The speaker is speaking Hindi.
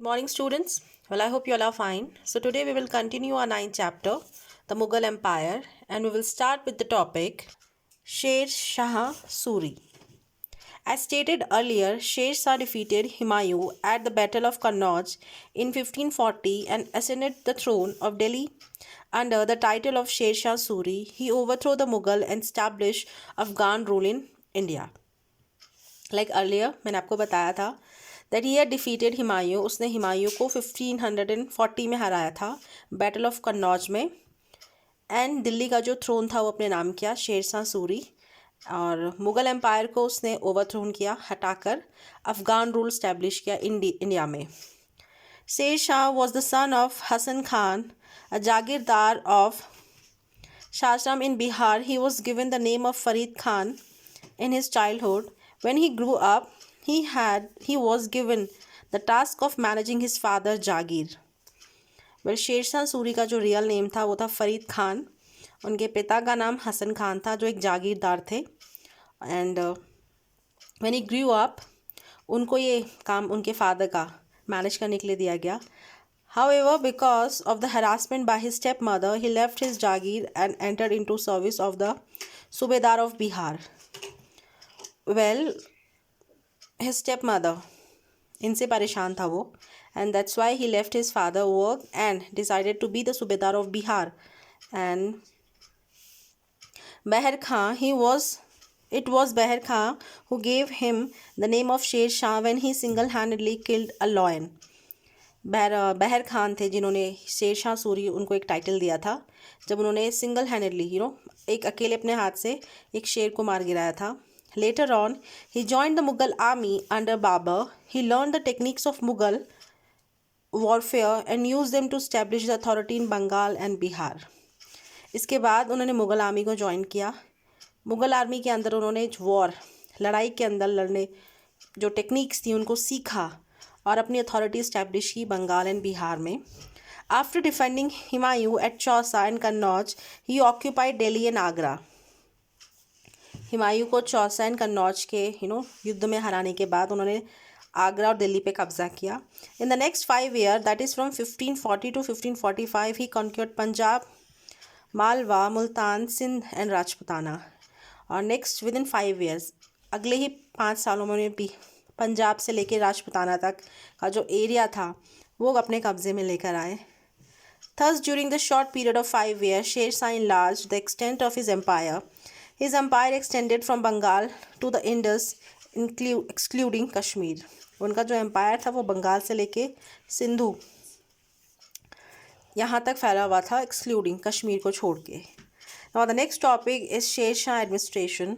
Morning, students. Well, I hope you all are fine. So, today we will continue our ninth chapter, the Mughal Empire, and we will start with the topic Sher Shah Suri. As stated earlier, Sher Shah defeated Humayun at the Battle of Kannauj in 1540 and ascended the throne of Delhi under the title of Sher Shah Suri. He overthrew the Mughal and established Afghan rule in India. Like earlier, मैंने आपको बताया था that he had defeated Humayun. उसने हुमायूं को 1540 में हराया था बैटल ऑफ कन्नौज में. एंड दिल्ली का जो थ्रोन था वो अपने नाम किया शेर शाह सूरी. और मुग़ल एम्पायर को उसने ओवरथ्रोन किया, हटाकर अफ़गान रूल स्टैब्लिश किया इंडिया में. Sher Shah was the son of Hasan Khan, a jagirdar of Shahjahan in Bihar. He was given the name of Farid Khan in his childhood. When he grew up, he was given the task of managing his father Jagir. Well, Shershah Suri का जो रियल नेम था वो था फरीद खान. उनके पिता का नाम हसन खान था जो एक जागीरदार थे. And when he grew up, उनको ये काम उनके फादर का मैनेज करने के लिए दिया गया. However, because of the harassment by his stepmother, he left his Jagir and entered into service of the Subedar of Bihar. Well, his stepmother, इनसे परेशान था वो, and that's why he left his father work and decided to be the Subedar of Bihar. And Beher Khan, it was Beher Khan who gave him the name of Sher Shah when he single-handedly killed a lion. बहर खान थे जिन्होंने शेर शाह सूरी उनको एक टाइटल दिया था जब उन्होंने सिंगल हैंडेडली एक अकेले अपने हाथ से एक शेर को मार गिराया था. Later on, he joined the Mughal army under Babur. He learned the techniques of Mughal warfare and used them to establish the authority in Bengal and Bihar. इसके बाद उन्होंने मुग़ल आर्मी को ज्वाइन किया. मुग़ल आर्मी के अंदर उन्होंने लड़ाई के अंदर लड़ने जो टेक्निक्स थी उनको सीखा और अपनी अथॉरिटी इस्टेब्लिश की बंगाल एंड बिहार में. After defending Humayun at Chausa and Kannauj, he occupied Delhi and Agra. Humayun को चौसा एंड कन्नौज के युद्ध में हराने के बाद उन्होंने आगरा और दिल्ली पे कब्जा किया. In the next 5 year, that is from 1540 to 1545, he conquered Punjab, Malwa, Multan, Sindh and Rajputana. और नेक्स्ट विद इन 5 ईयर्स, अगले ही 5 सालों में उन्हें पंजाब से लेकर राजपुताना तक का जो एरिया था वो अपने कब्जे में लेकर आए. Thus, during the short period of 5 years, Sher Shah enlarged the extent of his empire. His empire extended from Bengal to the Indus, excluding Kashmir. उनका जो एम्पायर था वो बंगाल से लेके सिंधु यहाँ तक फैला हुआ था, एक्सक्लूडिंग कश्मीर को छोड़ के. Now the next topic is Sher Shah administration.